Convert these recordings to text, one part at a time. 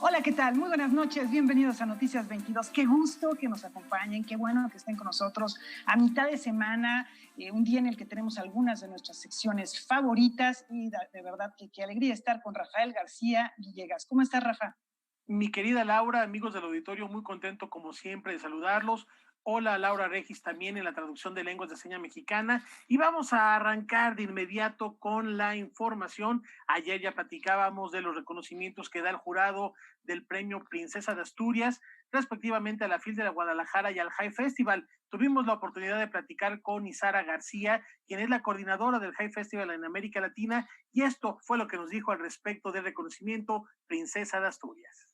Hola, ¿qué tal? Muy buenas noches, bienvenidos a Noticias 22. Qué gusto que nos acompañen, qué bueno que estén con nosotros a mitad de semana, un día en el que tenemos algunas de nuestras secciones favoritas y de verdad que qué alegría estar con Rafael García Villegas. ¿Cómo estás, Rafa? Mi querida Laura, amigos del auditorio, muy contento como siempre de saludarlos. Hola, Laura Regis, también en la traducción de lenguas de seña mexicana. Y vamos a arrancar de inmediato con la información. Ayer ya platicábamos de los reconocimientos que da el jurado del premio Princesa de Asturias, respectivamente a la FIL de la Guadalajara y al High Festival. Tuvimos la oportunidad de platicar con Isara García, quien es la coordinadora del High Festival en América Latina, y esto fue lo que nos dijo al respecto del reconocimiento Princesa de Asturias.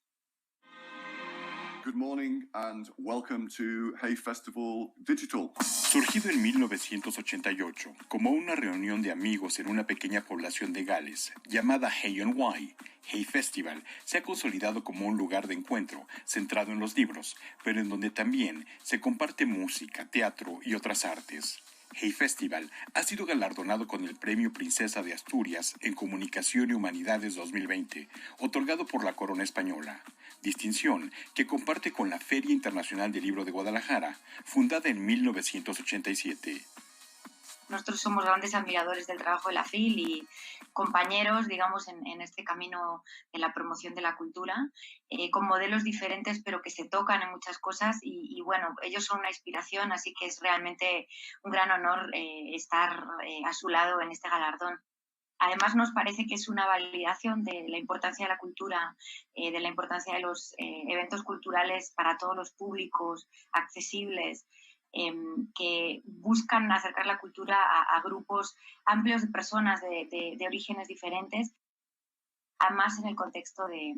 Good morning and welcome to Hay Festival Digital. Surgido en 1988 como una reunión de amigos en una pequeña población de Gales llamada Hay-on-Wye, Hay Festival se ha consolidado como un lugar de encuentro centrado en los libros, pero en donde también se comparte música, teatro y otras artes. Hay Festival ha sido galardonado con el Premio Princesa de Asturias en Comunicación y Humanidades 2020, otorgado por la Corona Española, distinción que comparte con la Feria Internacional del Libro de Guadalajara, fundada en 1987. Nosotros somos grandes admiradores del trabajo de la FIL y compañeros, digamos, en este camino de la promoción de la cultura, con modelos diferentes pero que se tocan en muchas cosas y bueno, ellos son una inspiración, así que es realmente un gran honor estar a su lado en este galardón. Además, nos parece que es una validación de la importancia de la cultura, de la importancia de los eventos culturales para todos los públicos, accesibles, que buscan acercar la cultura a grupos amplios de personas de orígenes diferentes, además en el contexto de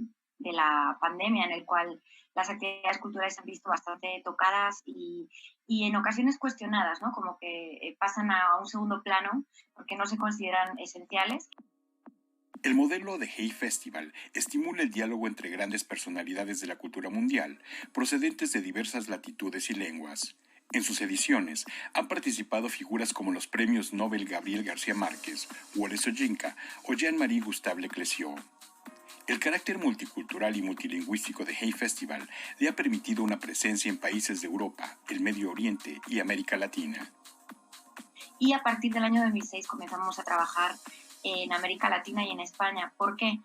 la pandemia, en el cual las actividades culturales se han visto bastante tocadas y en ocasiones cuestionadas, ¿no? Como que pasan a un segundo plano porque no se consideran esenciales. El modelo de Hay Festival estimula el diálogo entre grandes personalidades de la cultura mundial, procedentes de diversas latitudes y lenguas. En sus ediciones han participado figuras como los premios Nobel Gabriel García Márquez, Wole Soyinka o Jean-Marie Gustave Leclerc. El carácter multicultural y multilingüístico de Hay Festival le ha permitido una presencia en países de Europa, el Medio Oriente y América Latina. Y a partir del año 2006 comenzamos a trabajar en América Latina y en España. ¿Por qué?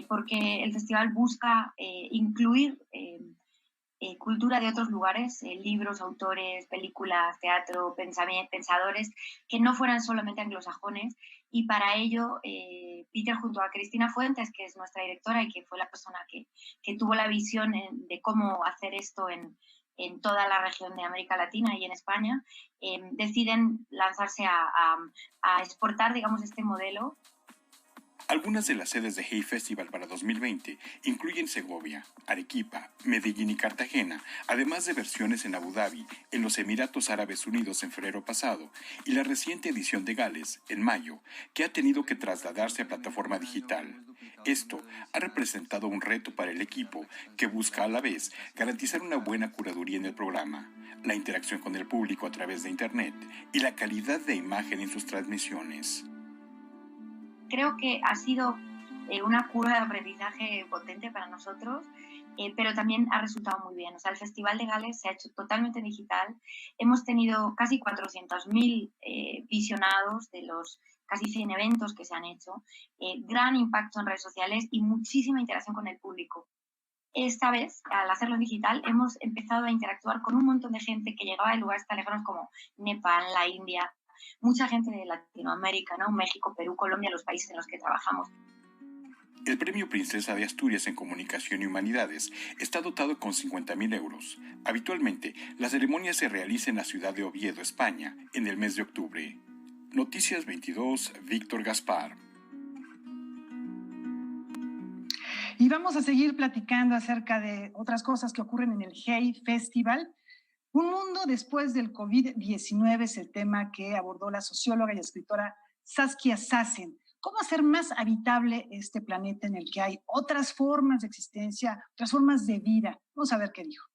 Porque el festival busca incluir cultura de otros lugares, libros, autores, películas, teatro, pensadores que no fueran solamente anglosajones, y para ello Peter, junto a Cristina Fuentes, que es nuestra directora y que fue la persona que tuvo la visión de cómo hacer esto en toda la región de América Latina y en España, deciden lanzarse a exportar, digamos, este modelo. Algunas de las sedes de Hay Festival para 2020 incluyen Segovia, Arequipa, Medellín y Cartagena, además de versiones en Abu Dhabi, en los Emiratos Árabes Unidos en febrero pasado, y la reciente edición de Gales, en mayo, que ha tenido que trasladarse a plataforma digital. Esto ha representado un reto para el equipo, que busca a la vez garantizar una buena curaduría en el programa, la interacción con el público a través de Internet y la calidad de imagen en sus transmisiones. Creo que ha sido una curva de aprendizaje potente para nosotros, pero también ha resultado muy bien. O sea, el Festival de Gales se ha hecho totalmente digital. Hemos tenido casi 400.000 visionados de los casi 100 eventos que se han hecho, gran impacto en redes sociales y muchísima interacción con el público. Esta vez, al hacerlo digital, hemos empezado a interactuar con un montón de gente que llegaba de lugares tan lejanos como Nepal, la India, mucha gente de Latinoamérica, ¿no? México, Perú, Colombia, los países en los que trabajamos. El Premio Princesa de Asturias en Comunicación y Humanidades está dotado con 50.000 euros. Habitualmente, la ceremonia se realiza en la ciudad de Oviedo, España, en el mes de octubre. Noticias 22, Víctor Gaspar. Y vamos a seguir platicando acerca de otras cosas que ocurren en el Hay Festival. Un mundo después del COVID-19 es el tema que abordó la socióloga y escritora Saskia Sassen. ¿Cómo hacer más habitable este planeta en el que hay otras formas de existencia, otras formas de vida? Vamos a ver qué dijo.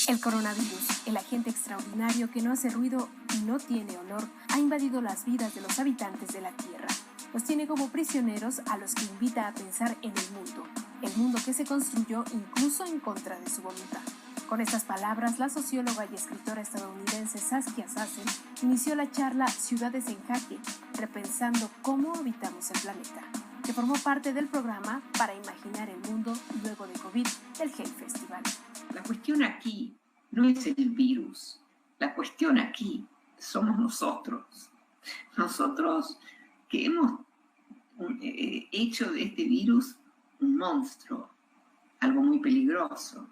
El coronavirus, el agente extraordinario que no hace ruido y no tiene olor, ha invadido las vidas de los habitantes de la Tierra. nos tiene como prisioneros a los que invita a pensar en el mundo que se construyó incluso en contra de su voluntad. Con estas palabras, la socióloga y escritora estadounidense Saskia Sassen inició la charla Ciudades en Jaque, repensando cómo habitamos el planeta, que formó parte del programa Para Imaginar el Mundo luego de COVID del Hey Festival. La cuestión aquí no es el virus, la cuestión aquí somos nosotros. Nosotros que hemos hecho de este virus un monstruo, algo muy peligroso.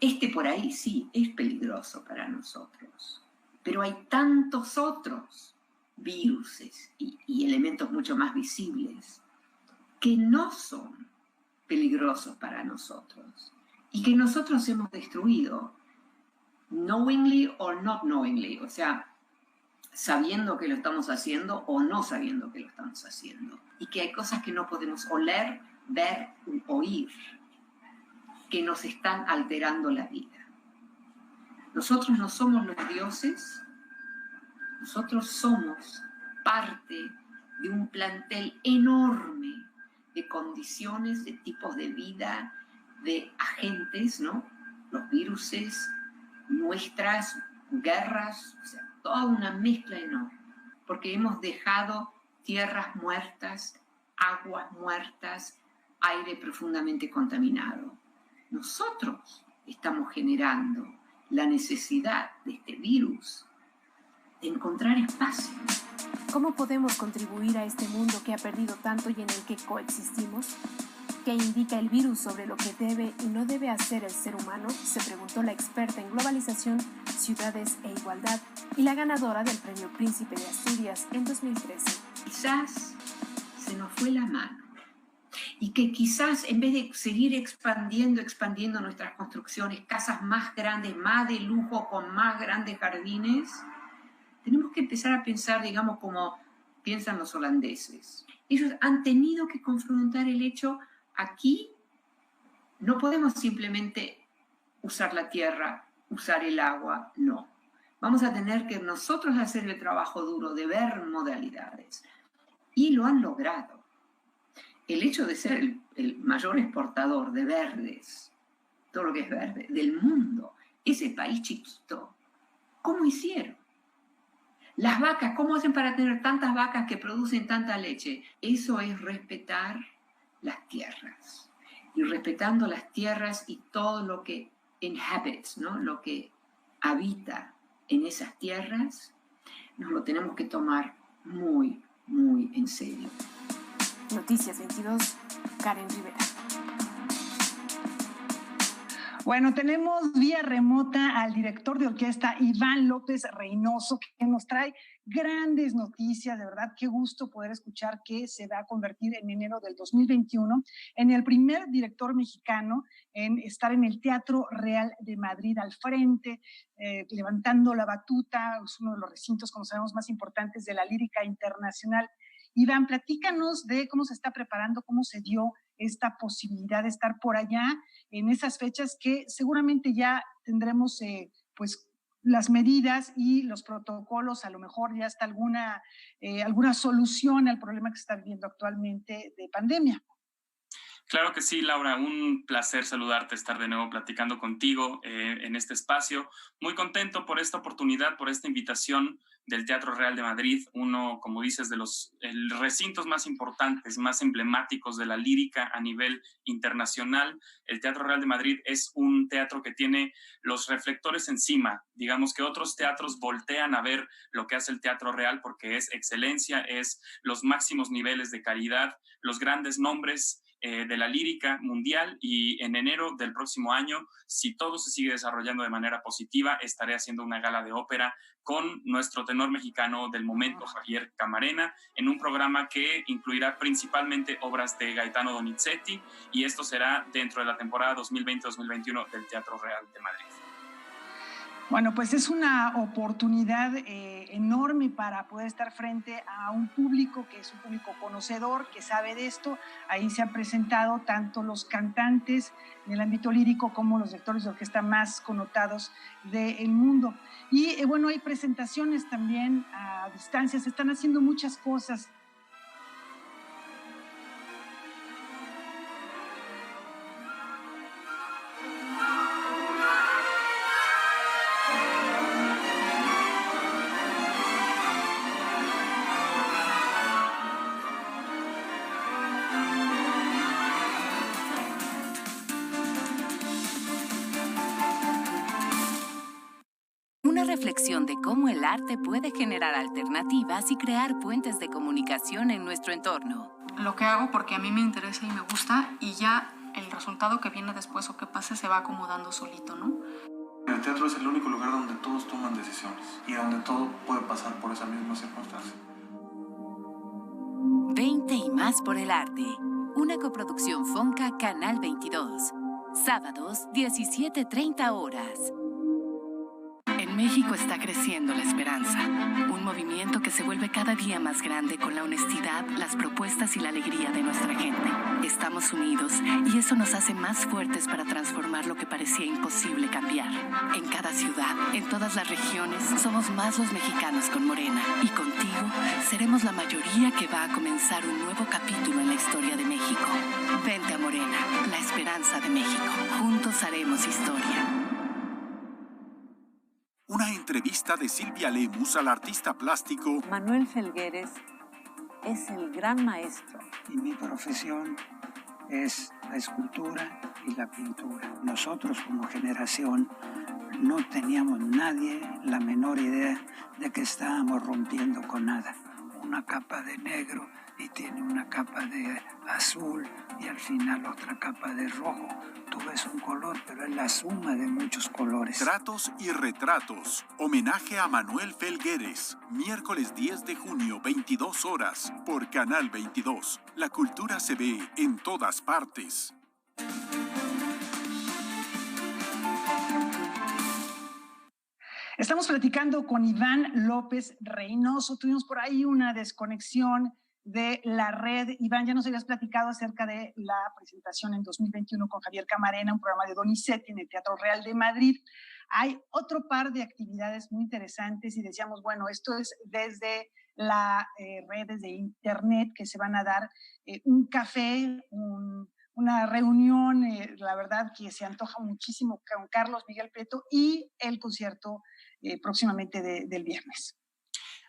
Este por ahí sí es peligroso para nosotros, pero hay tantos otros viruses y elementos mucho más visibles que no son peligrosos para nosotros y que nosotros hemos destruido knowingly or not knowingly, o sea, sabiendo que lo estamos haciendo o no sabiendo que lo estamos haciendo, y que hay cosas que no podemos oler, ver, oír, que nos están alterando la vida. Nosotros no somos los dioses, nosotros somos parte de un plantel enorme de condiciones, de tipos de vida, de agentes, ¿no? Los viruses, nuestras guerras, o sea, toda una mezcla enorme, porque hemos dejado tierras muertas, aguas muertas, aire profundamente contaminado. Nosotros estamos generando la necesidad de este virus de encontrar espacio. ¿Cómo podemos contribuir a este mundo que ha perdido tanto y en el que coexistimos? ¿Qué indica el virus sobre lo que debe y no debe hacer el ser humano? Se preguntó la experta en globalización, ciudades e igualdad y la ganadora del Premio Príncipe de Asturias en 2013. Quizás se nos fue la mano. Y que quizás en vez de seguir expandiendo nuestras construcciones, casas más grandes, más de lujo, con más grandes jardines, tenemos que empezar a pensar, digamos, como piensan los holandeses. Ellos han tenido que confrontar el hecho, aquí no podemos simplemente usar la tierra, usar el agua, no. Vamos a tener que nosotros hacer el trabajo duro de ver modalidades. Y lo han logrado. El hecho de ser el mayor exportador de verdes, todo lo que es verde, del mundo, ese país chiquito, ¿cómo hicieron? Las vacas, ¿cómo hacen para tener tantas vacas que producen tanta leche? Eso es respetar las tierras. Y respetando las tierras y todo lo que inhabits, ¿no? Lo que habita en esas tierras, nos lo tenemos que tomar muy, muy en serio. Noticias 22, Karen Rivera. Bueno, tenemos vía remota al director de orquesta Iván López Reynoso, que nos trae grandes noticias. De verdad, qué gusto poder escuchar que se va a convertir en enero del 2021 en el primer director mexicano en estar en el Teatro Real de Madrid al frente, levantando la batuta. Es uno de los recintos, como sabemos, más importantes de la lírica internacional. Iván, platícanos de cómo se está preparando, cómo se dio esta posibilidad de estar por allá en esas fechas que seguramente ya tendremos pues las medidas y los protocolos, a lo mejor ya está alguna solución al problema que se está viviendo actualmente de pandemia. Claro que sí, Laura, un placer saludarte, estar de nuevo platicando contigo en este espacio. Muy contento por esta oportunidad, por esta invitación del Teatro Real de Madrid, uno, como dices, de los recintos más importantes, más emblemáticos de la lírica a nivel internacional. El Teatro Real de Madrid es un teatro que tiene los reflectores encima. Digamos que otros teatros voltean a ver lo que hace el Teatro Real porque es excelencia, es los máximos niveles de calidad, los grandes nombres de la lírica mundial, y en enero del próximo año, si todo se sigue desarrollando de manera positiva, estaré haciendo una gala de ópera con nuestro tenor mexicano del momento, Javier Camarena, en un programa que incluirá principalmente obras de Gaetano Donizetti, y esto será dentro de la temporada 2020-2021 del Teatro Real de Madrid. Bueno, pues es una oportunidad enorme para poder estar frente a un público que es un público conocedor, que sabe de esto. Ahí se han presentado tanto los cantantes en el ámbito lírico como los directores de orquesta más connotados del mundo. Y bueno, hay presentaciones también a distancia, se están haciendo muchas cosas. reflexión de cómo el arte puede generar alternativas y crear puentes de comunicación en nuestro entorno. Lo que hago porque a mí me interesa y me gusta, y ya el resultado que viene después o que pase se va acomodando solito, ¿no? El teatro es el único lugar donde todos toman decisiones y donde todo puede pasar por esa misma circunstancia. 20 y más por el arte. Una coproducción Fonca Canal 22. Sábados, 17:30 horas. En México está creciendo la esperanza, un movimiento que se vuelve cada día más grande con la honestidad, las propuestas y la alegría de nuestra gente. Estamos unidos y eso nos hace más fuertes para transformar lo que parecía imposible cambiar. En cada ciudad, en todas las regiones, somos más los mexicanos con Morena, y contigo seremos la mayoría que va a comenzar un nuevo capítulo en la historia de México. Vente a Morena, la esperanza de México. Juntos haremos historia. Una entrevista de Silvia Lemus al artista plástico Manuel Felgueres es el gran maestro. Y mi profesión es la escultura y la pintura. Nosotros como generación no teníamos nadie la menor idea de que estábamos rompiendo con nada. Una capa de negro y tiene una capa de azul y al final otra capa de rojo. Tú ves un color, pero es la suma de muchos colores. Tratos y retratos. Homenaje a Manuel Felgueres. Miércoles 10 de junio, 22 horas, por Canal 22. La cultura se ve en todas partes. Estamos platicando con Iván López Reynoso. Tuvimos por ahí una desconexión de la red. Iván, ya nos habías platicado acerca de la presentación en 2021 con Javier Camarena, un programa de Donizetti en el Teatro Real de Madrid. Hay otro par de actividades muy interesantes y decíamos, bueno, esto es desde las redes de internet que se van a dar un café, una reunión, la verdad que se antoja muchísimo con Carlos Miguel Prieto y el concierto próximamente del viernes.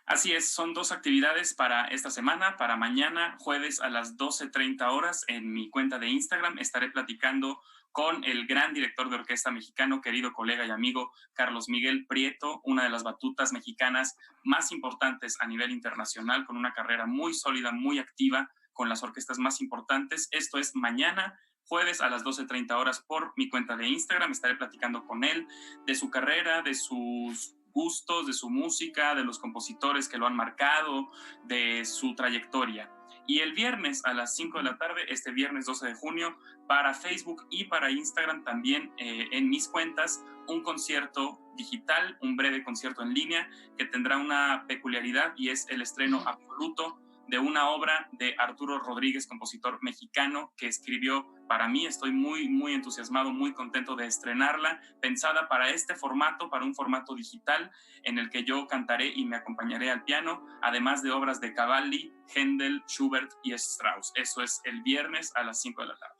Así es, son dos actividades para esta semana. Para mañana, jueves a las 12:30 horas, en mi cuenta de Instagram estaré platicando con el gran director de orquesta mexicano, querido colega y amigo Carlos Miguel Prieto, una de las batutas mexicanas más importantes a nivel internacional, con una carrera muy sólida, muy activa, con las orquestas más importantes. Esto es mañana, jueves a las 12:30 horas, por mi cuenta de Instagram. Estaré platicando con él de su carrera, de sus gustos, de su música, de los compositores que lo han marcado, de su trayectoria. Y el viernes a las 5 de la tarde, este viernes 12 de junio, para Facebook y para Instagram también en mis cuentas, un concierto digital, un breve concierto en línea que tendrá una peculiaridad y es el estreno absoluto de una obra de Arturo Rodríguez, compositor mexicano, que escribió para mí. Estoy muy, muy entusiasmado, muy contento de estrenarla, pensada para este formato, para un formato digital, en el que yo cantaré y me acompañaré al piano, además de obras de Cavalli, Händel, Schubert y Strauss. Eso es el viernes a las 5 de la tarde.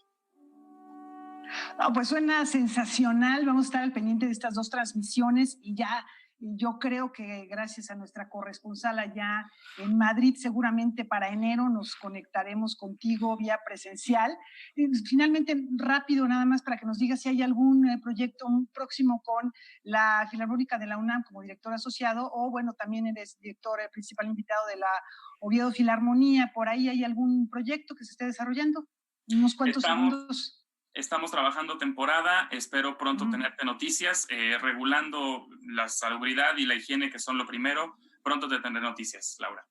No, pues suena sensacional. Vamos a estar al pendiente de estas dos transmisiones y ya yo creo que gracias a nuestra corresponsal allá en Madrid, seguramente para enero nos conectaremos contigo vía presencial. Y finalmente, rápido, nada más para que nos digas si hay algún proyecto próximo con la Filarmónica de la UNAM como director asociado, o bueno, también eres director principal invitado de la Oviedo Filarmonía. ¿Por ahí hay algún proyecto que se esté desarrollando? Unos cuantos segundos. Estamos trabajando temporada, espero pronto tenerte noticias, regulando la salubridad y la higiene, que son lo primero. Pronto te tendré noticias, Laura.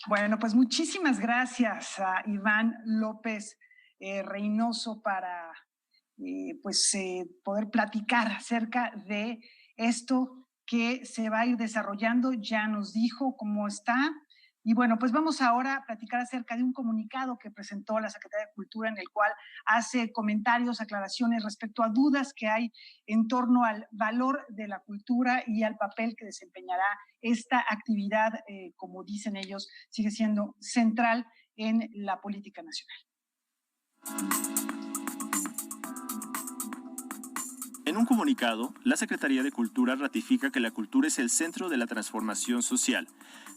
Bueno, pues muchísimas gracias a Iván López Reynoso para poder platicar acerca de esto que se va a ir desarrollando. Ya nos dijo cómo está. Y bueno, pues vamos ahora a platicar acerca de un comunicado que presentó la Secretaría de Cultura, en el cual hace comentarios, aclaraciones respecto a dudas que hay en torno al valor de la cultura y al papel que desempeñará esta actividad, como dicen ellos, sigue siendo central en la política nacional. En un comunicado, la Secretaría de Cultura ratifica que la cultura es el centro de la transformación social.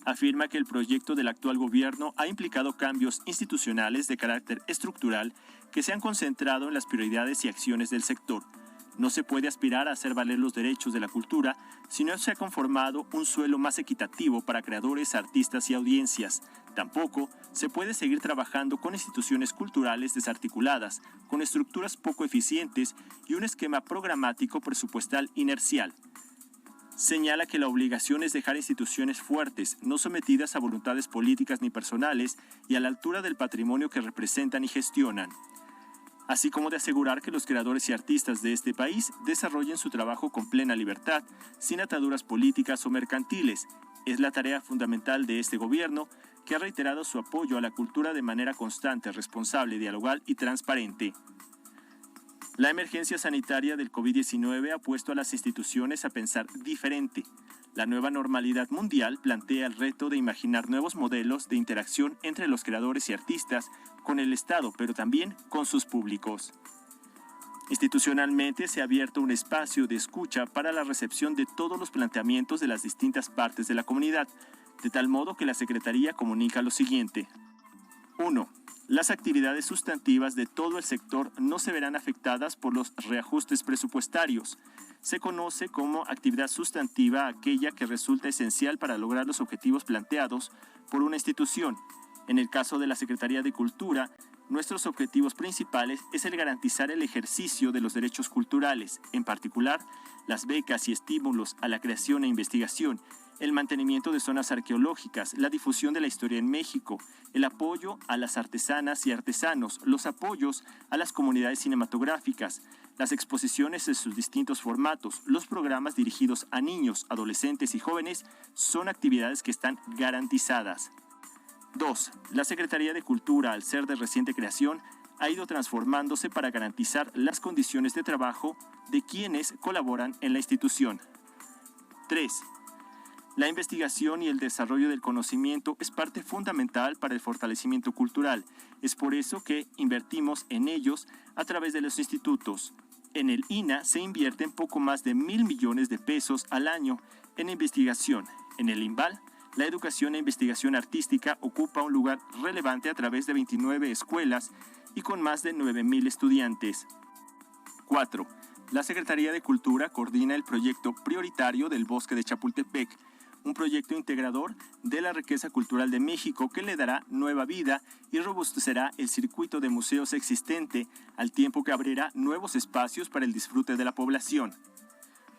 Afirma que el proyecto del actual gobierno ha implicado cambios institucionales de carácter estructural que se han concentrado en las prioridades y acciones del sector. No se puede aspirar a hacer valer los derechos de la cultura si no se ha conformado un suelo más equitativo para creadores, artistas y audiencias. Tampoco se puede seguir trabajando con instituciones culturales desarticuladas, con estructuras poco eficientes y un esquema programático presupuestal inercial. Señala que la obligación es dejar instituciones fuertes, no sometidas a voluntades políticas ni personales y a la altura del patrimonio que representan y gestionan, así como de asegurar que los creadores y artistas de este país desarrollen su trabajo con plena libertad, sin ataduras políticas o mercantiles. Es la tarea fundamental de este gobierno, que ha reiterado su apoyo a la cultura de manera constante, responsable, dialogal y transparente. La emergencia sanitaria del COVID-19 ha puesto a las instituciones a pensar diferente. La nueva normalidad mundial plantea el reto de imaginar nuevos modelos de interacción entre los creadores y artistas con el Estado, pero también con sus públicos. Institucionalmente se ha abierto un espacio de escucha para la recepción de todos los planteamientos de las distintas partes de la comunidad, de tal modo que la Secretaría comunica lo siguiente. 1. Las actividades sustantivas de todo el sector no se verán afectadas por los reajustes presupuestarios. Se conoce como actividad sustantiva aquella que resulta esencial para lograr los objetivos planteados por una institución. En el caso de la Secretaría de Cultura, nuestros objetivos principales es el garantizar el ejercicio de los derechos culturales, en particular, las becas y estímulos a la creación e investigación, el mantenimiento de zonas arqueológicas, la difusión de la historia en México, el apoyo a las artesanas y artesanos, los apoyos a las comunidades cinematográficas, las exposiciones en sus distintos formatos, los programas dirigidos a niños, adolescentes y jóvenes son actividades que están garantizadas. 2. La Secretaría de Cultura, al ser de reciente creación, ha ido transformándose para garantizar las condiciones de trabajo de quienes colaboran en la institución. 3. La investigación y el desarrollo del conocimiento es parte fundamental para el fortalecimiento cultural. Es por eso que invertimos en ellos a través de los institutos. En el INA se invierten poco más de 1,000 millones de pesos al año en investigación. En el INVAL, la educación e investigación artística ocupa un lugar relevante a través de 29 escuelas y con más de 9,000 estudiantes. 4. La Secretaría de Cultura coordina el proyecto prioritario del Bosque de Chapultepec, un proyecto integrador de la riqueza cultural de México que le dará nueva vida y robustecerá el circuito de museos existente, al tiempo que abrirá nuevos espacios para el disfrute de la población.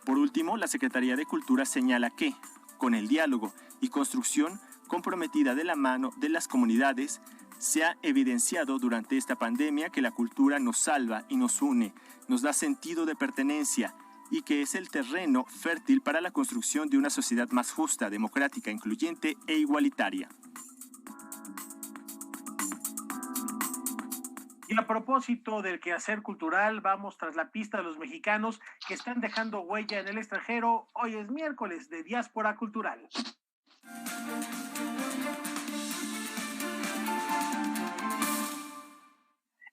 Por último, la Secretaría de Cultura señala que, con el diálogo y construcción comprometida de la mano de las comunidades, se ha evidenciado durante esta pandemia que la cultura nos salva y nos une, nos da sentido de pertenencia, y que es el terreno fértil para la construcción de una sociedad más justa, democrática, incluyente e igualitaria. Y a propósito del quehacer cultural, vamos tras la pista de los mexicanos que están dejando huella en el extranjero. Hoy es miércoles de Diáspora Cultural.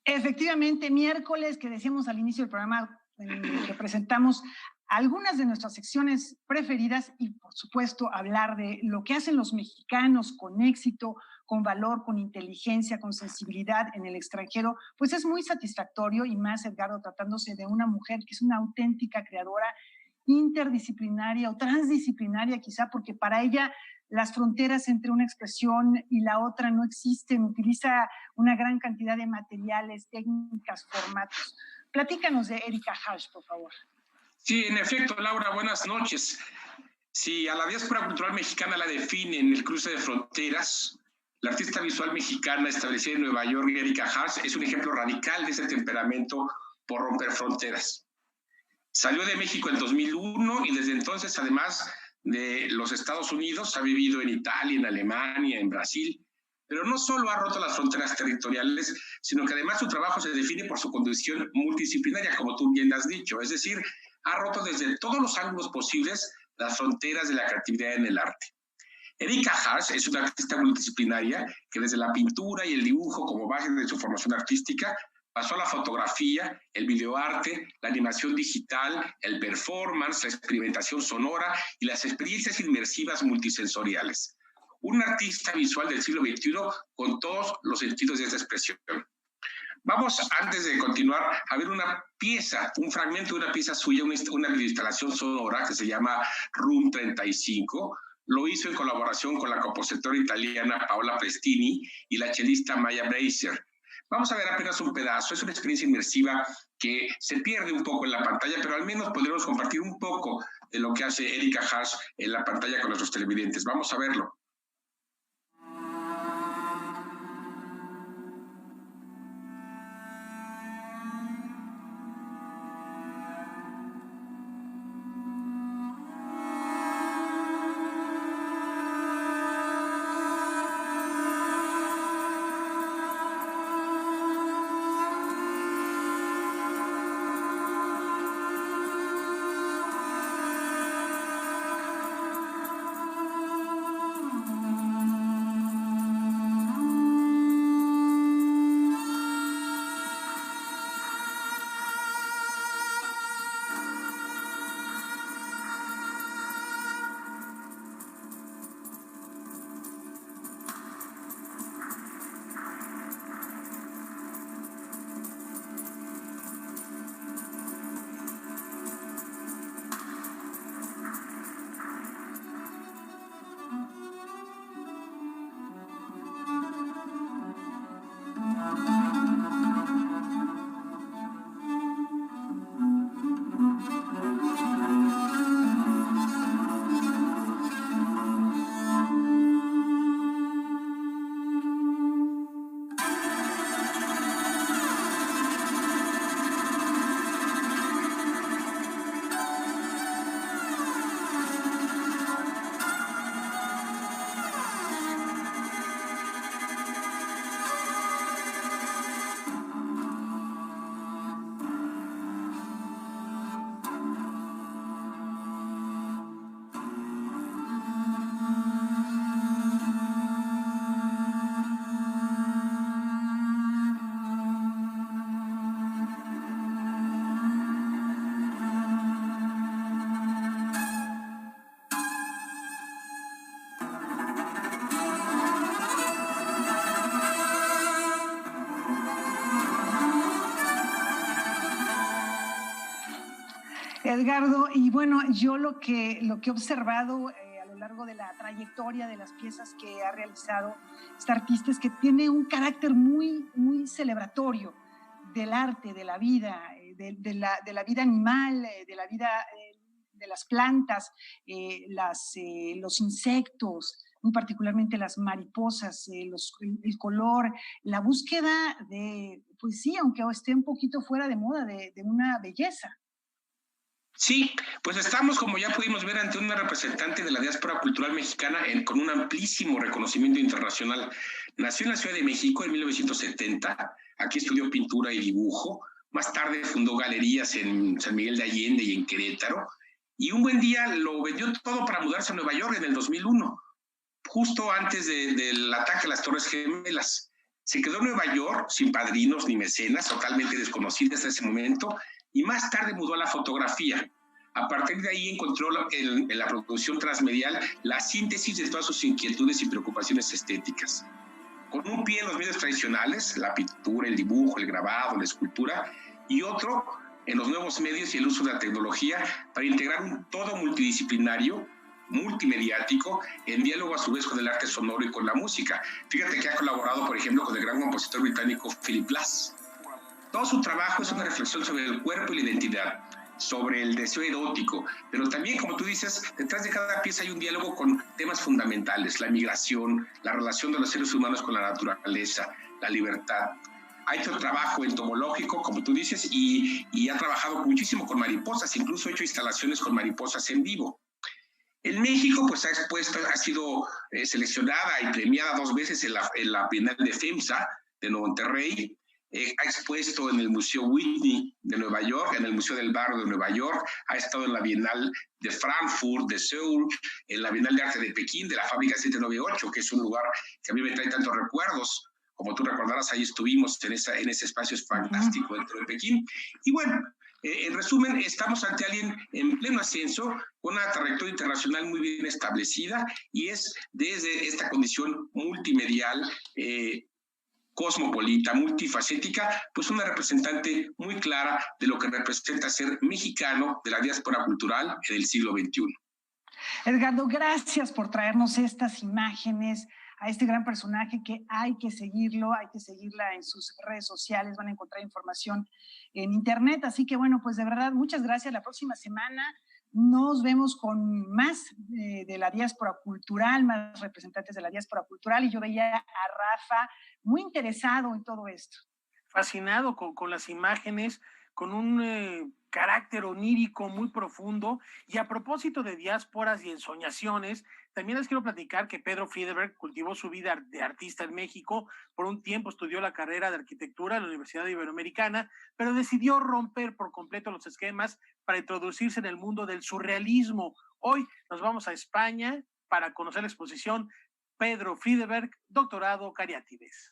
Efectivamente, miércoles, que decíamos al inicio del programa, en el que presentamos algunas de nuestras secciones preferidas y, por supuesto, hablar de lo que hacen los mexicanos con éxito, con valor, con inteligencia, con sensibilidad en el extranjero, pues es muy satisfactorio, y más, Edgardo, tratándose de una mujer que es una auténtica creadora interdisciplinaria o transdisciplinaria quizá, porque para ella las fronteras entre una expresión y la otra no existen, utiliza una gran cantidad de materiales, técnicas, formatos. Platícanos de Erika Harsch, por favor. Sí, en efecto, Laura, buenas noches. Si a la diáspora cultural mexicana la define en el cruce de fronteras, la artista visual mexicana establecida en Nueva York, Erika Harsch, es un ejemplo radical de ese temperamento por romper fronteras. Salió de México en 2001 y desde entonces, además de los Estados Unidos, ha vivido en Italia, en Alemania, en Brasil. Pero no solo ha roto las fronteras territoriales, sino que además su trabajo se define por su condición multidisciplinaria, como tú bien has dicho. Es decir, ha roto desde todos los ángulos posibles las fronteras de la creatividad en el arte. Erika Harsch es una artista multidisciplinaria que desde la pintura y el dibujo como base de su formación artística pasó a la fotografía, el videoarte, la animación digital, el performance, la experimentación sonora y las experiencias inmersivas multisensoriales. Un artista visual del siglo XXI con todos los sentidos de esta expresión. Vamos, antes de continuar, a ver una pieza, un fragmento de una pieza suya, una instalación sonora que se llama Room 35. Lo hizo en colaboración con la compositora italiana Paola Prestini y la chelista Maya Bracer. Vamos a ver apenas un pedazo. Es una experiencia inmersiva que se pierde un poco en la pantalla, pero al menos podremos compartir un poco de lo que hace Erika Harsch en la pantalla con nuestros televidentes. Vamos a verlo. Edgardo, y bueno, yo lo que he observado a lo largo de la trayectoria de las piezas que ha realizado esta artista es que tiene un carácter muy, muy celebratorio del arte, de la vida, de la vida animal, de la vida de las plantas, los insectos, muy particularmente las mariposas, el color, la búsqueda de, pues sí, aunque esté un poquito fuera de moda, de una belleza. Sí, pues estamos, como ya pudimos ver, ante una representante de la diáspora cultural mexicana con un amplísimo reconocimiento internacional. Nació en la Ciudad de México en 1970, aquí estudió pintura y dibujo, más tarde fundó galerías en San Miguel de Allende y en Querétaro, y un buen día lo vendió todo para mudarse a Nueva York en el 2001, justo antes del ataque a las Torres Gemelas. Se quedó en Nueva York sin padrinos ni mecenas, totalmente desconocida hasta ese momento, y más tarde mudó a la fotografía. A partir de ahí encontró en la producción transmedial la síntesis de todas sus inquietudes y preocupaciones estéticas. Con un pie en los medios tradicionales, la pintura, el dibujo, el grabado, la escultura, y otro en los nuevos medios y el uso de la tecnología para integrar un todo multidisciplinario, multimediático, en diálogo a su vez con el arte sonoro y con la música. Fíjate que ha colaborado, por ejemplo, con el gran compositor británico Philip Glass. Todo su trabajo es una reflexión sobre el cuerpo y la identidad, sobre el deseo erótico, pero también, como tú dices, detrás de cada pieza hay un diálogo con temas fundamentales: la migración, la relación de los seres humanos con la naturaleza, la libertad. Ha hecho trabajo entomológico, como tú dices, y ha trabajado muchísimo con mariposas, incluso ha hecho instalaciones con mariposas en vivo. En México, pues ha sido seleccionada y premiada 2 veces en la Bienal de FEMSA de Monterrey. Ha expuesto en el Museo Whitney de Nueva York, en el Museo del Barrio de Nueva York, ha estado en la Bienal de Frankfurt, de Seúl, en la Bienal de Arte de Pekín, de la Fábrica 798, que es un lugar que a mí me trae tantos recuerdos. Como tú recordarás, ahí estuvimos en ese espacio fantástico dentro de Pekín. Y bueno, en resumen, estamos ante alguien en pleno ascenso, con una trayectoria internacional muy bien establecida, y es desde esta condición multimedial cosmopolita, multifacética, pues una representante muy clara de lo que representa ser mexicano de la diáspora cultural en el siglo XXI. Edgardo, gracias por traernos estas imágenes a este gran personaje que hay que seguirlo, hay que seguirla en sus redes sociales, van a encontrar información en internet, así que bueno, pues de verdad, muchas gracias. La próxima semana nos vemos con más de la diáspora cultural, más representantes de la diáspora cultural, y yo veía a Rafa muy interesado en todo esto. Fascinado con las imágenes, con un carácter onírico muy profundo. Y a propósito de diásporas y ensoñaciones, también les quiero platicar que Pedro Friedeberg cultivó su vida de artista en México. Por un tiempo estudió la carrera de arquitectura en la Universidad Iberoamericana, pero decidió romper por completo los esquemas para introducirse en el mundo del surrealismo. Hoy nos vamos a España para conocer la exposición Pedro Friedeberg, doctorado Cariátides.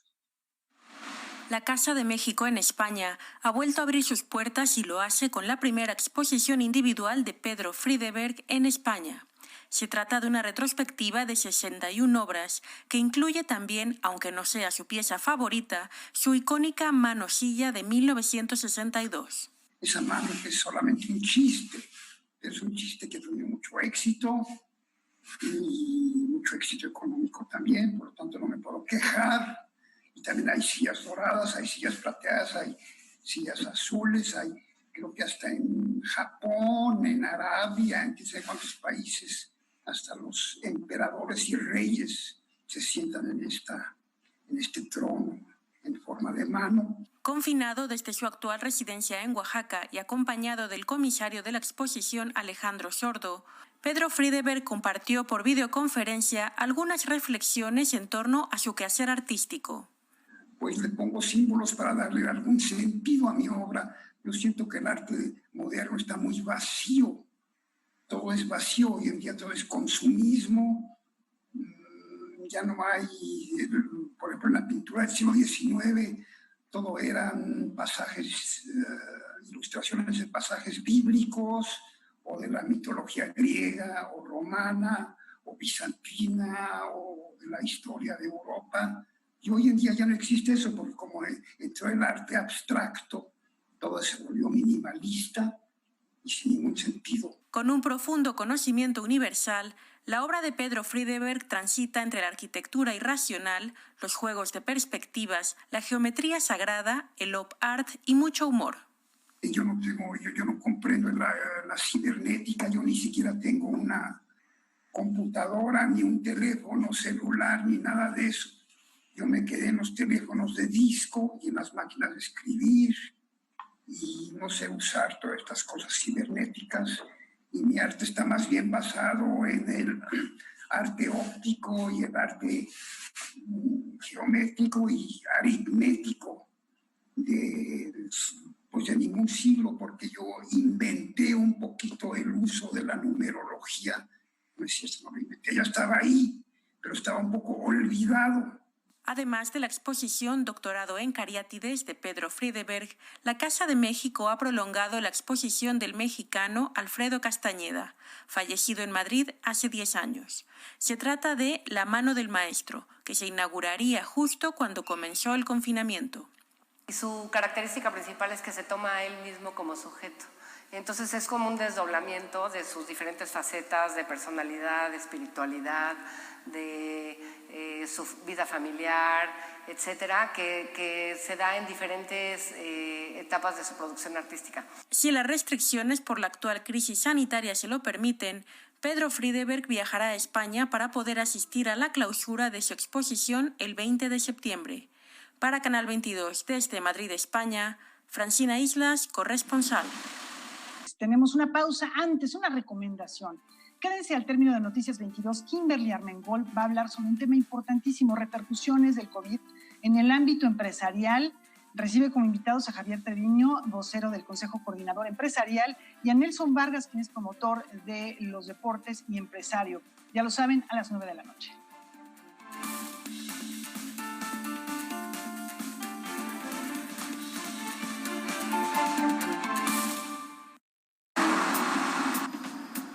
La Casa de México en España ha vuelto a abrir sus puertas y lo hace con la primera exposición individual de Pedro Friedeberg en España. Se trata de una retrospectiva de 61 obras que incluye también, aunque no sea su pieza favorita, su icónica manosilla de 1962. Esa mano que es solamente un chiste, es un chiste que tiene mucho éxito y mucho éxito económico también, por lo tanto no me puedo quejar. Y también hay sillas doradas, hay sillas plateadas, hay sillas azules, hay creo que hasta en Japón, en Arabia, en no sé cuántos países, hasta los emperadores y reyes se sientan en este trono en forma de mano. Confinado desde su actual residencia en Oaxaca y acompañado del comisario de la exposición Alejandro Sordo, Pedro Friedeberg compartió por videoconferencia algunas reflexiones en torno a su quehacer artístico. Pues le pongo símbolos para darle algún sentido a mi obra. Yo siento que el arte moderno está muy vacío. Todo es vacío, hoy en día todo es consumismo. Ya no hay, por ejemplo, en la pintura del siglo XIX, todo eran pasajes, ilustraciones de pasajes bíblicos, o de la mitología griega, o romana, o bizantina, o de la historia de Europa. Y hoy en día ya no existe eso, porque como entró el arte abstracto, todo se volvió minimalista y sin ningún sentido. Con un profundo conocimiento universal, la obra de Pedro Friedeberg transita entre la arquitectura irracional, los juegos de perspectivas, la geometría sagrada, el op art y mucho humor. Yo no comprendo la cibernética, yo ni siquiera tengo una computadora, ni un teléfono celular, ni nada de eso. Yo me quedé en los teléfonos de disco y en las máquinas de escribir y no sé usar todas estas cosas cibernéticas. Y mi arte está más bien basado en el arte óptico y el arte geométrico y aritmético de ningún siglo, porque yo inventé un poquito el uso de la numerología. No es cierto, no lo inventé, ya estaba ahí, pero estaba un poco olvidado. Además de la exposición Doctorado en Cariátides de Pedro Friedeberg, la Casa de México ha prolongado la exposición del mexicano Alfredo Castañeda, fallecido en Madrid hace 10 años. Se trata de La mano del maestro, que se inauguraría justo cuando comenzó el confinamiento. Su característica principal es que se toma a él mismo como sujeto. Entonces es como un desdoblamiento de sus diferentes facetas de personalidad, de espiritualidad, de su vida familiar, etcétera, que se da en diferentes etapas de su producción artística. Si las restricciones por la actual crisis sanitaria se lo permiten, Pedro Friedeberg viajará a España para poder asistir a la clausura de su exposición el 20 de septiembre. Para Canal 22, desde Madrid, España, Francina Islas, corresponsal. Tenemos una pausa antes, una recomendación. Quédense al término de Noticias 22. Kimberly Armengol va a hablar sobre un tema importantísimo, repercusiones del COVID en el ámbito empresarial. Recibe como invitados a Javier Treviño, vocero del Consejo Coordinador Empresarial, y a Nelson Vargas, quien es promotor de los deportes y empresario. Ya lo saben, a las 9 de la noche.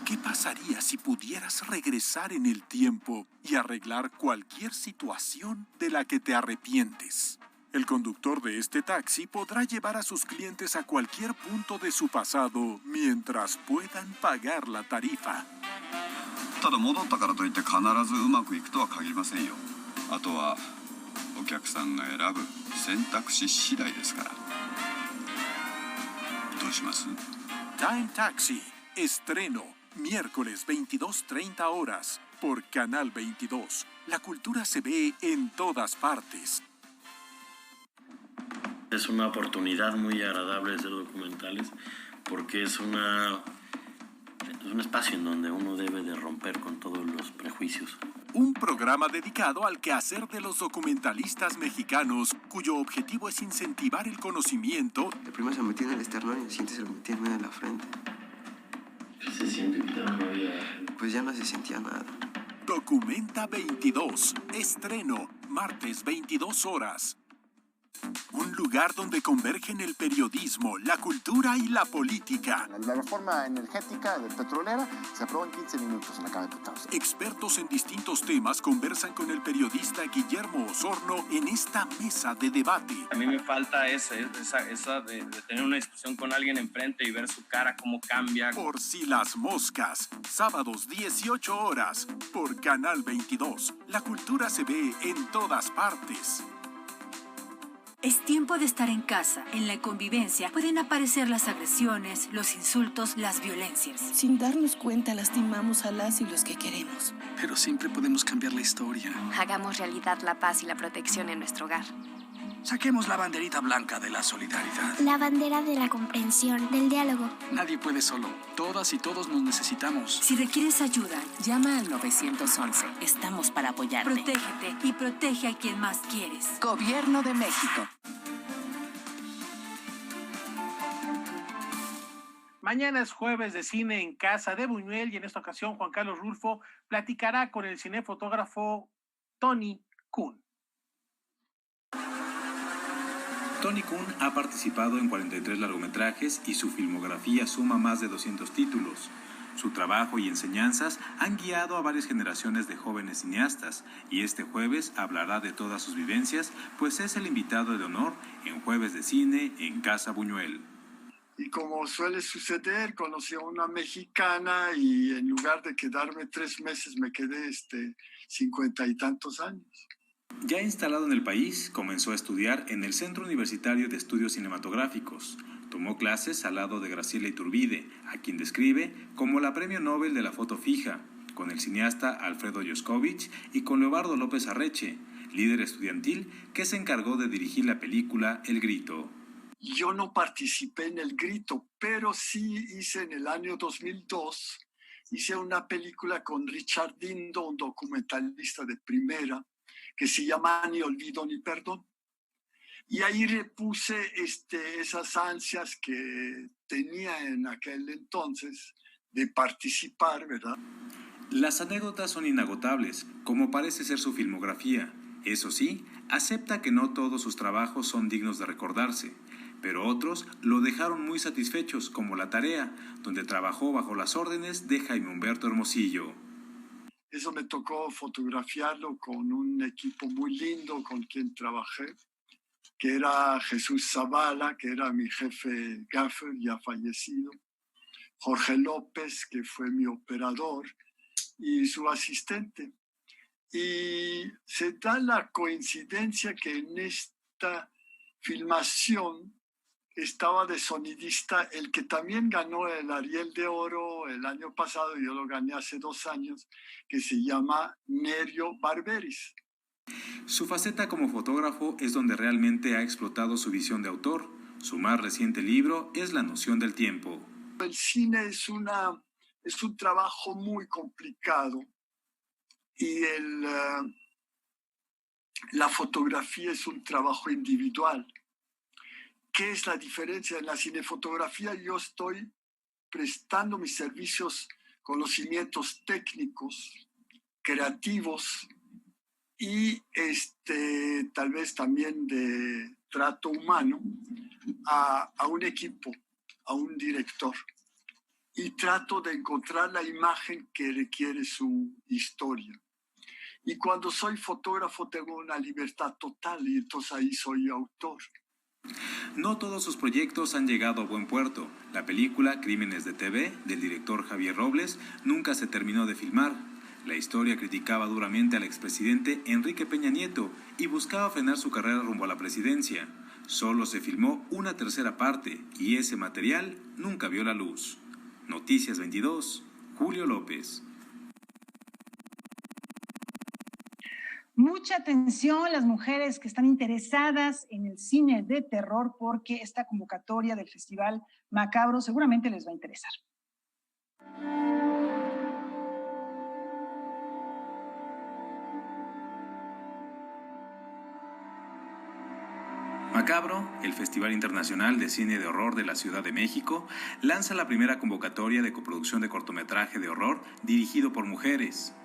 ¿Qué pasaría si pudieras regresar en el tiempo y arreglar cualquier situación de la que te arrepientes? El conductor de este taxi podrá llevar a sus clientes a cualquier punto de su pasado mientras puedan pagar la tarifa. ただ戻ったからといって必ずうまくいくとは限りませんよ。あとはお客さんが選ぶ選択肢次第ですから。どうします？ Time Taxi, estreno, miércoles 22:30 horas, por Canal 22. La cultura se ve en todas partes. Es una oportunidad muy agradable de hacer documentales porque es un espacio en donde uno debe de romper con todos los prejuicios. Un programa dedicado al quehacer de los documentalistas mexicanos, cuyo objetivo es incentivar el conocimiento. El primero se me metía en el esternón y sientes el meterme en la frente. ¿Qué se siente? Pues ya no se sentía nada. Documenta 22, estreno, martes 22 horas. Un lugar donde convergen el periodismo, la cultura y la política. La reforma energética petrolera se aprobó en 15 minutos en la Cámara de Diputados. Expertos en distintos temas conversan con el periodista Guillermo Osorno en esta mesa de debate. A mí me falta esa de tener una discusión con alguien enfrente y ver su cara, cómo cambia. Por si las moscas, sábados 18 horas, por Canal 22. La cultura se ve en todas partes. Es tiempo de estar en casa. En la convivencia pueden aparecer las agresiones, los insultos, las violencias. Sin darnos cuenta lastimamos a las y los que queremos. Pero siempre podemos cambiar la historia. Hagamos realidad la paz y la protección en nuestro hogar. Saquemos la banderita blanca de la solidaridad. La bandera de la comprensión, del diálogo. Nadie puede solo. Todas y todos nos necesitamos. Si requieres ayuda, llama al 911. Estamos para apoyarte. Protégete y protege a quien más quieres. Gobierno de México. Mañana es jueves de cine en casa de Buñuel y en esta ocasión Juan Carlos Rulfo platicará con el cinefotógrafo Tony Kuhn. Tony Kuhn ha participado en 43 largometrajes y su filmografía suma más de 200 títulos. Su trabajo y enseñanzas han guiado a varias generaciones de jóvenes cineastas y este jueves hablará de todas sus vivencias, pues es el invitado de honor en Jueves de Cine en Casa Buñuel. Y como suele suceder, conocí a una mexicana y en lugar de quedarme 3 meses me quedé 50 y tantos años. Ya instalado en el país, comenzó a estudiar en el Centro Universitario de Estudios Cinematográficos. Tomó clases al lado de Graciela Iturbide, a quien describe como la Premio Nobel de la foto fija, con el cineasta Alfredo Yoskovich y con Leobardo López Arreche, líder estudiantil que se encargó de dirigir la película El Grito. Yo no participé en El Grito, pero sí hice en el año 2002, hice una película con Richard Dindo, un documentalista de primera, que se llama Ni Olvido ni Perdón. Y ahí repuse esas ansias que tenía en aquel entonces de participar, ¿verdad? Las anécdotas son inagotables, como parece ser su filmografía. Eso sí, acepta que no todos sus trabajos son dignos de recordarse, pero otros lo dejaron muy satisfechos, como La Tarea, donde trabajó bajo las órdenes de Jaime Humberto Hermosillo. Eso me tocó fotografiarlo con un equipo muy lindo con quien trabajé, que era Jesús Zavala, que era mi jefe gaffer, ya fallecido, Jorge López, que fue mi operador, y su asistente. Y se da la coincidencia que en esta filmación estaba de sonidista el que también ganó el Ariel de Oro el año pasado, yo lo gané hace 2 años, que se llama Nerio Barberis. Su faceta como fotógrafo es donde realmente ha explotado su visión de autor. Su más reciente libro es La noción del tiempo. El cine es un trabajo muy complicado y la fotografía es un trabajo individual. ¿Qué es la diferencia? En la cinefotografía yo estoy prestando mis servicios, conocimientos técnicos, creativos y tal vez también de trato humano a un equipo, a un director. Y trato de encontrar la imagen que requiere su historia. Y cuando soy fotógrafo tengo una libertad total y entonces ahí soy autor. No todos sus proyectos han llegado a buen puerto. La película Crímenes de TV, del director Javier Robles, nunca se terminó de filmar. La historia criticaba duramente al expresidente Enrique Peña Nieto y buscaba frenar su carrera rumbo a la presidencia. Solo se filmó una tercera parte y ese material nunca vio la luz. Noticias 22, Julio López. Mucha atención las mujeres que están interesadas en el cine de terror porque esta convocatoria del Festival Macabro seguramente les va a interesar. Macabro, el Festival Internacional de Cine de Horror de la Ciudad de México, lanza la primera convocatoria de coproducción de cortometraje de horror dirigido por mujeres.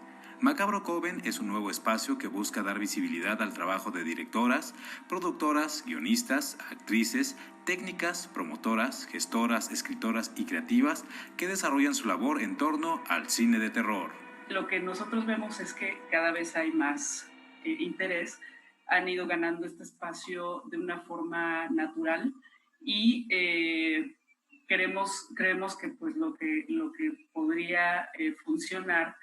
Macabro Coven es un nuevo espacio que busca dar visibilidad al trabajo de directoras, productoras, guionistas, actrices, técnicas, promotoras, gestoras, escritoras y creativas que desarrollan su labor en torno al cine de terror. Lo que nosotros vemos es que cada vez hay más interés, han ido ganando este espacio de una forma natural y creemos que pues lo que podría funcionar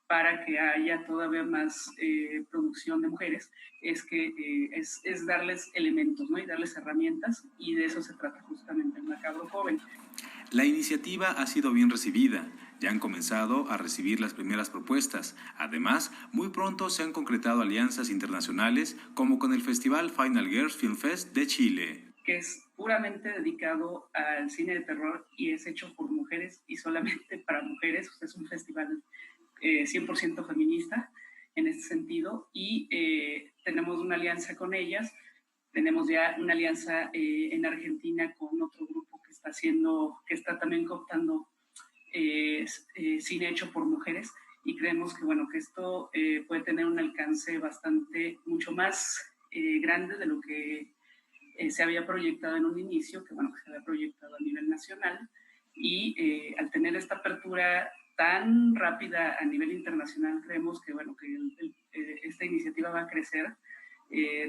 para que haya todavía más producción de mujeres es darles elementos, ¿no? Y darles herramientas, y de eso se trata justamente el Macabro Joven. La iniciativa ha sido bien recibida. Ya han comenzado a recibir las primeras propuestas. Además, muy pronto se han concretado alianzas internacionales como con el Festival Final Girls Film Fest de Chile, que es puramente dedicado al cine de terror y es hecho por mujeres y solamente para mujeres. Es un festival 100% feminista en este sentido, y tenemos una alianza con ellas. Tenemos ya una alianza en Argentina con otro grupo que está también cooptando cine hecho por mujeres, y creemos que esto puede tener un alcance mucho más grande de lo que se había proyectado en un inicio, que se había proyectado a nivel nacional, y al tener esta apertura tan rápida a nivel internacional, creemos que esta iniciativa va a crecer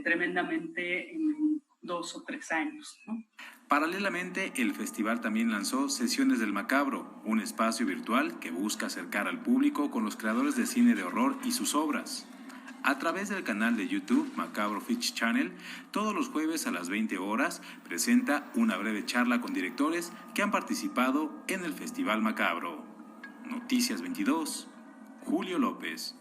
tremendamente en 2 o 3 años, ¿no? Paralelamente, el festival también lanzó Sesiones del Macabro, un espacio virtual que busca acercar al público con los creadores de cine de horror y sus obras. A través del canal de YouTube Macabro Fitch Channel, todos los jueves a las 20 horas, presenta una breve charla con directores que han participado en el Festival Macabro. Noticias 22, Julio López.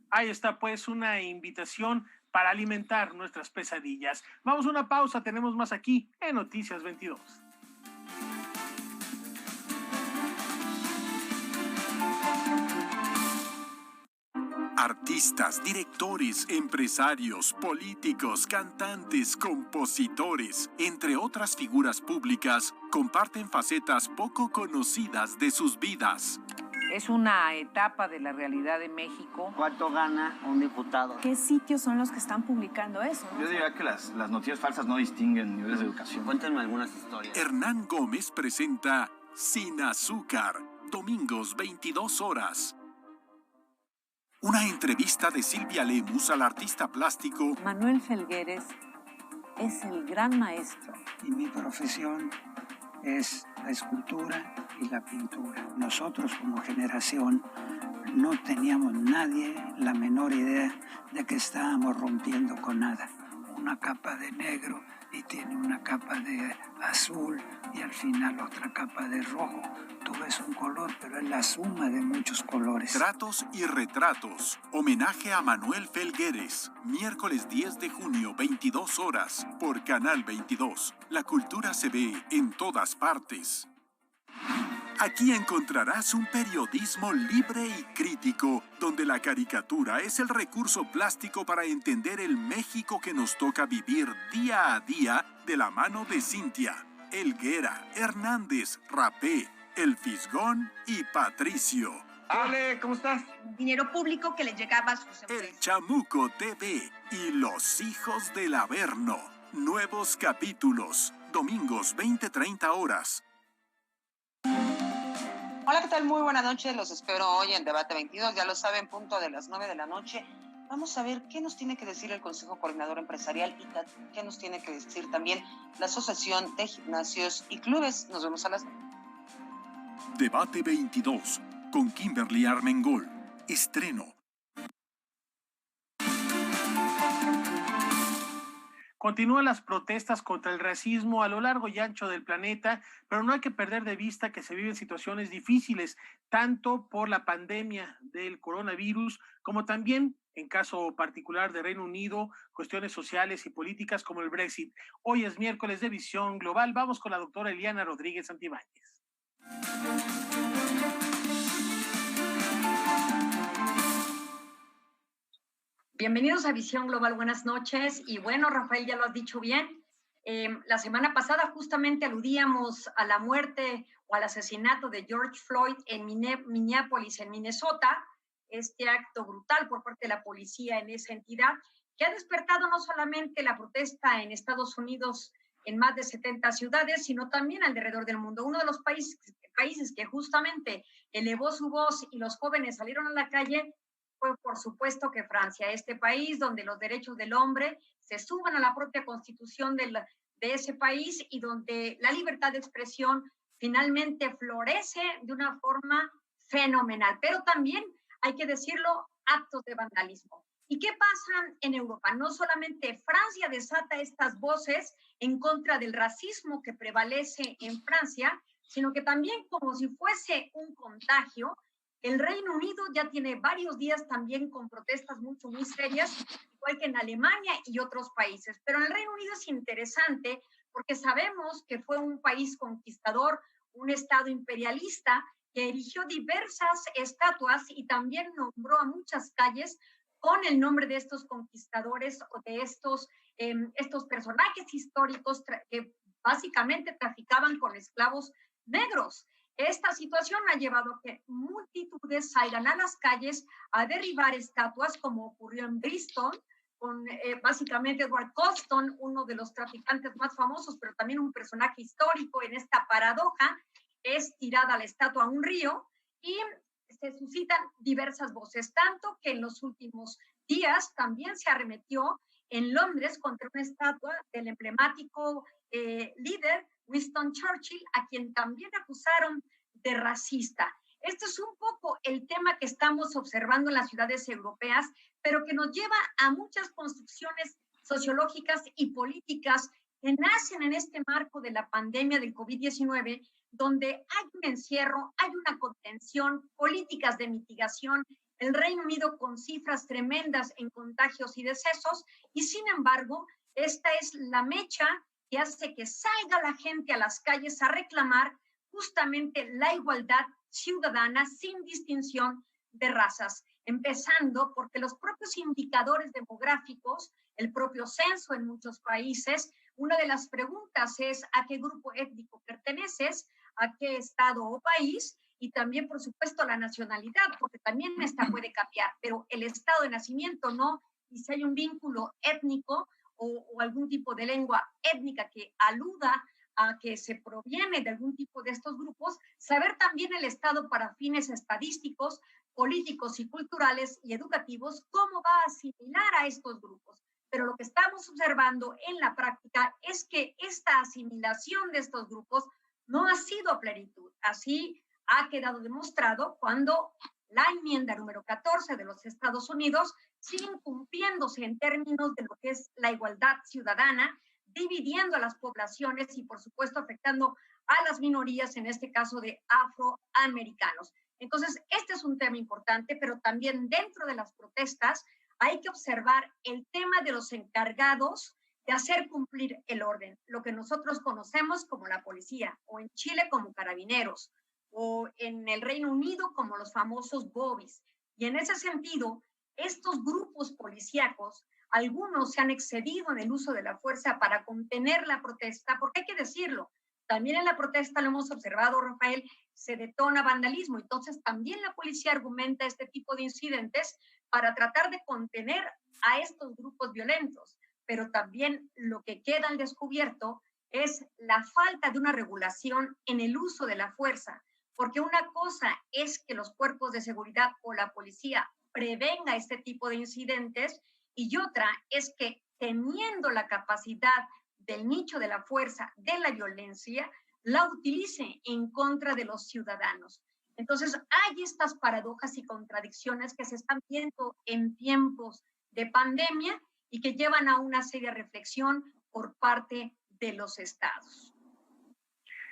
Ahí está pues una invitación para alimentar nuestras pesadillas. Vamos a una pausa, tenemos más aquí en Noticias 22. Artistas, directores, empresarios, políticos, cantantes, compositores, entre otras figuras públicas, comparten facetas poco conocidas de sus vidas. Es una etapa de la realidad de México. ¿Cuánto gana un diputado? ¿Qué sitios son los que están publicando eso? Yo diría que las noticias falsas no distinguen niveles de educación. Cuéntenme algunas historias. Hernán Gómez presenta Sin Azúcar, domingos 22 horas. Una entrevista de Silvia Lemus al artista plástico Manuel Felgueres es el gran maestro. Y mi profesión es la escultura y la pintura. Nosotros como generación no teníamos nadie la menor idea de que estábamos rompiendo con nada. Una capa de negro y tiene una capa de azul y al final otra capa de rojo. Tú ves un color, pero es la suma de muchos colores. Tratos y retratos. Homenaje a Manuel Felgueres. Miércoles 10 de junio, 22 horas, por Canal 22. La cultura se ve en todas partes. Aquí encontrarás un periodismo libre y crítico, donde la caricatura es el recurso plástico para entender el México que nos toca vivir día a día de la mano de Cintia, Helguera, Hernández, Rapé, El Fisgón y Patricio. Ale, ¿cómo estás? Dinero público que le llegaba a sus empresas. El Chamuco TV y Los Hijos del Averno. Nuevos capítulos, domingos 20-30 horas. Hola, ¿qué tal? Muy buena noche. Los espero hoy en Debate 22. Ya lo saben, punto de las 9 de la noche. Vamos a ver qué nos tiene que decir el Consejo Coordinador Empresarial y qué nos tiene que decir también la Asociación de Gimnasios y Clubes. Nos vemos a las 9. Debate 22 con Kimberly Armengol. Estreno. Continúan las protestas contra el racismo a lo largo y ancho del planeta, pero no hay que perder de vista que se viven situaciones difíciles, tanto por la pandemia del coronavirus, como también, en caso particular de Reino Unido, cuestiones sociales y políticas como el Brexit. Hoy es miércoles de Visión Global. Vamos con la doctora Eliana Rodríguez Santibáñez. Bienvenidos a Visión Global, buenas noches. Y bueno, Rafael, ya lo has dicho bien. La semana pasada justamente aludíamos a la muerte o al asesinato de George Floyd en Minneapolis, en Minnesota, este acto brutal por parte de la policía en esa entidad, que ha despertado no solamente la protesta en Estados Unidos en más de 70 ciudades, sino también alrededor del mundo. Uno de los países que justamente elevó su voz y los jóvenes salieron a la calle fue, por supuesto, que Francia, este país donde los derechos del hombre se suben a la propia constitución de ese país y donde la libertad de expresión finalmente florece de una forma fenomenal. Pero también, hay que decirlo, actos de vandalismo. ¿Y qué pasa en Europa? No solamente Francia desata estas voces en contra del racismo que prevalece en Francia, sino que también, como si fuese un contagio, el Reino Unido ya tiene varios días también con protestas muy serias, igual que en Alemania y otros países. Pero en el Reino Unido es interesante porque sabemos que fue un país conquistador, un estado imperialista que erigió diversas estatuas y también nombró a muchas calles con el nombre de estos conquistadores o de estos personajes históricos que básicamente traficaban con esclavos negros. Esta situación ha llevado a que multitudes salgan a las calles a derribar estatuas, como ocurrió en Bristol, con básicamente Edward Colston, uno de los traficantes más famosos, pero también un personaje histórico en esta paradoja. Es tirada la estatua a un río y se suscitan diversas voces, tanto que en los últimos días también se arremetió en Londres contra una estatua del emblemático líder Winston Churchill, a quien también acusaron de racista. Este es un poco el tema que estamos observando en las ciudades europeas, pero que nos lleva a muchas construcciones sociológicas y políticas que nacen en este marco de la pandemia del COVID-19, donde hay un encierro, hay una contención, políticas de mitigación, el Reino Unido con cifras tremendas en contagios y decesos, y sin embargo, esta es la mecha que hace que salga la gente a las calles a reclamar justamente la igualdad ciudadana sin distinción de razas, empezando porque los propios indicadores demográficos, el propio censo en muchos países, una de las preguntas es a qué grupo étnico perteneces, a qué estado o país, y también, por supuesto, la nacionalidad, porque también esta puede cambiar, pero el estado de nacimiento no, y si hay un vínculo étnico o algún tipo de lengua étnica que aluda a que se proviene de algún tipo de estos grupos, saber también el Estado para fines estadísticos, políticos y culturales y educativos, cómo va a asimilar a estos grupos. Pero lo que estamos observando en la práctica es que esta asimilación de estos grupos no ha sido a plenitud. Así ha quedado demostrado cuando la enmienda número 14 de los Estados Unidos sigue cumpliéndose en términos de lo que es la igualdad ciudadana, dividiendo a las poblaciones y, por supuesto, afectando a las minorías, en este caso de afroamericanos. Entonces, este es un tema importante, pero también dentro de las protestas hay que observar el tema de los encargados de hacer cumplir el orden, lo que nosotros conocemos como la policía, o en Chile como carabineros, o en el Reino Unido como los famosos bobbies. Y en ese sentido, estos grupos policíacos, algunos se han excedido en el uso de la fuerza para contener la protesta, porque hay que decirlo, también en la protesta lo hemos observado, Rafael, se detona vandalismo, entonces también la policía argumenta este tipo de incidentes para tratar de contener a estos grupos violentos, pero también lo que queda al descubierto es la falta de una regulación en el uso de la fuerza, porque una cosa es que los cuerpos de seguridad o la policía prevenga este tipo de incidentes y otra es que teniendo la capacidad del nicho de la fuerza, de la violencia, la utilice en contra de los ciudadanos. Entonces, hay estas paradojas y contradicciones que se están viendo en tiempos de pandemia y que llevan a una seria reflexión por parte de los estados.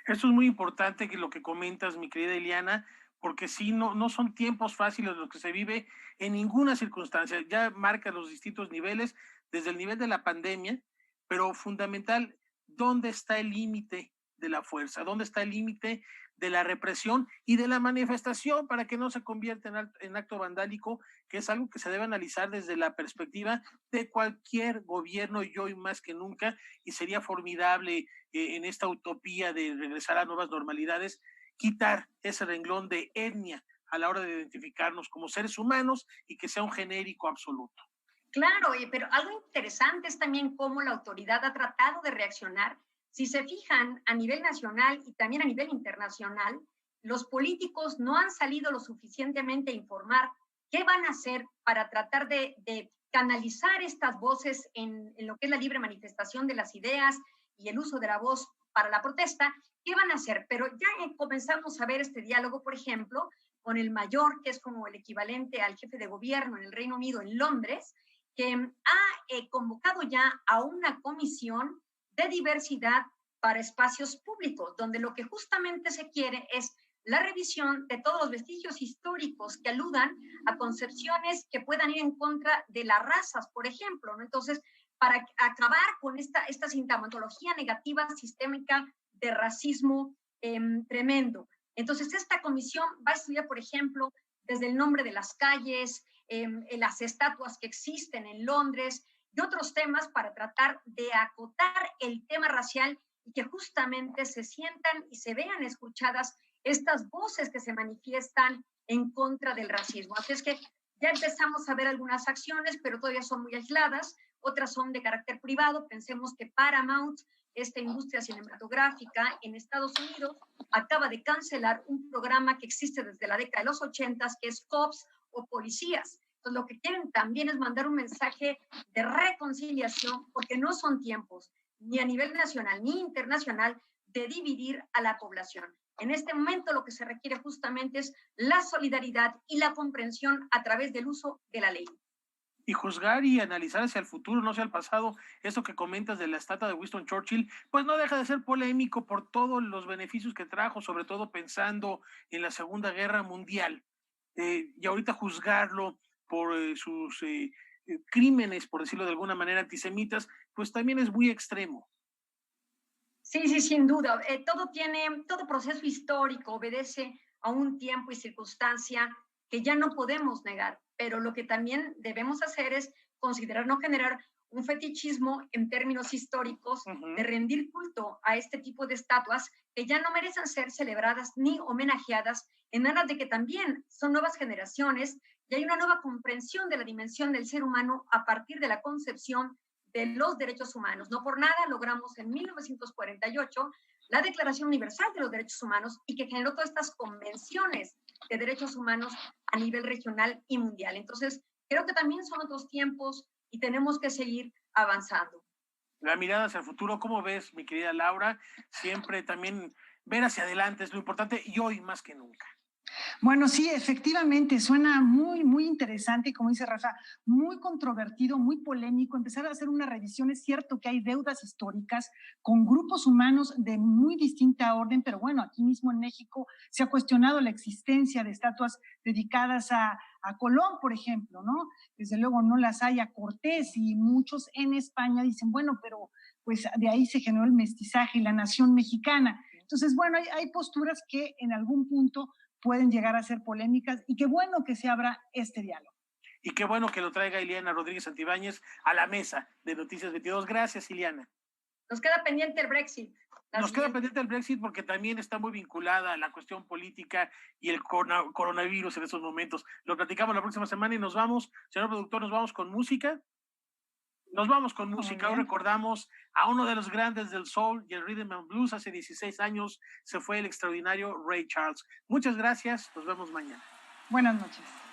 Esto es muy importante que lo que comentas, mi querida Ileana, porque sí, no son tiempos fáciles los que se vive en ninguna circunstancia. Ya marca los distintos niveles, desde el nivel de la pandemia, pero fundamental, ¿dónde está el límite de la fuerza? ¿Dónde está el límite de la represión y de la manifestación para que no se convierta en acto vandálico, que es algo que se debe analizar desde la perspectiva de cualquier gobierno y hoy más que nunca, y sería formidable en esta utopía de regresar a nuevas normalidades, quitar ese renglón de etnia a la hora de identificarnos como seres humanos y que sea un genérico absoluto. Claro, pero algo interesante es también cómo la autoridad ha tratado de reaccionar. Si se fijan a nivel nacional y también a nivel internacional, los políticos no han salido lo suficientemente a informar qué van a hacer para tratar de canalizar estas voces en lo que es la libre manifestación de las ideas y el uso de la voz para la protesta. ¿Qué van a hacer? Pero ya comenzamos a ver este diálogo, por ejemplo, con el mayor, que es como el equivalente al jefe de gobierno en el Reino Unido, en Londres, que ha convocado ya a una comisión de diversidad para espacios públicos, donde lo que justamente se quiere es la revisión de todos los vestigios históricos que aludan a concepciones que puedan ir en contra de las razas, por ejemplo, ¿no? Entonces, para acabar con esta sintomatología negativa sistémica de racismo tremendo. Entonces, esta comisión va a estudiar, por ejemplo, desde el nombre de las calles, las estatuas que existen en Londres y otros temas para tratar de acotar el tema racial y que justamente se sientan y se vean escuchadas estas voces que se manifiestan en contra del racismo. Así es que ya empezamos a ver algunas acciones, pero todavía son muy aisladas, otras son de carácter privado. Pensemos que Paramount, esta industria cinematográfica en Estados Unidos, acaba de cancelar un programa que existe desde la década de los 80, que es Cops o Policías. Entonces, lo que quieren también es mandar un mensaje de reconciliación, porque no son tiempos, ni a nivel nacional ni internacional, de dividir a la población. En este momento lo que se requiere justamente es la solidaridad y la comprensión a través del uso de la ley. Y juzgar y analizar hacia el futuro, no hacia el pasado. Eso que comentas de la estatua de Winston Churchill, pues no deja de ser polémico por todos los beneficios que trajo, sobre todo pensando en la Segunda Guerra Mundial. Y ahorita juzgarlo por sus crímenes, por decirlo de alguna manera, antisemitas, pues también es muy extremo. Sí, sin duda. Todo proceso histórico obedece a un tiempo y circunstancia que ya no podemos negar, pero lo que también debemos hacer es considerar no generar un fetichismo en términos históricos, de rendir culto a este tipo de estatuas que ya no merecen ser celebradas ni homenajeadas, en aras de que también son nuevas generaciones y hay una nueva comprensión de la dimensión del ser humano a partir de la concepción de los derechos humanos. No por nada logramos en 1948 la Declaración Universal de los Derechos Humanos y que generó todas estas convenciones de derechos humanos a nivel regional y mundial. Entonces, creo que también son otros tiempos y tenemos que seguir avanzando. La mirada hacia el futuro, ¿cómo ves, mi querida Laura? Siempre también ver hacia adelante es lo importante y hoy más que nunca. Bueno, sí, efectivamente, suena muy interesante y como dice Rafa, muy controvertido, muy polémico, empezar a hacer una revisión. Es cierto que hay deudas históricas con grupos humanos de muy distinta orden, pero bueno, aquí mismo en México se ha cuestionado la existencia de estatuas dedicadas a Colón, por ejemplo, ¿no? Desde luego no las hay a Cortés y muchos en España dicen, bueno, pero pues de ahí se generó el mestizaje y la nación mexicana. Entonces, bueno, hay posturas que en algún punto pueden llegar a ser polémicas y qué bueno que se abra este diálogo. Y qué bueno que lo traiga Ileana Rodríguez Santibáñez a la mesa de Noticias 22. Gracias, Ileana. Nos queda pendiente el Brexit. Nos queda pendiente el Brexit porque también está muy vinculada a la cuestión política y el coronavirus en estos momentos. Lo platicamos la próxima semana y nos vamos, señor productor, nos vamos con música. Nos vamos con música. Hoy recordamos a uno de los grandes del soul y el rhythm and blues. Hace 16 años se fue el extraordinario Ray Charles. Muchas gracias. Nos vemos mañana. Buenas noches.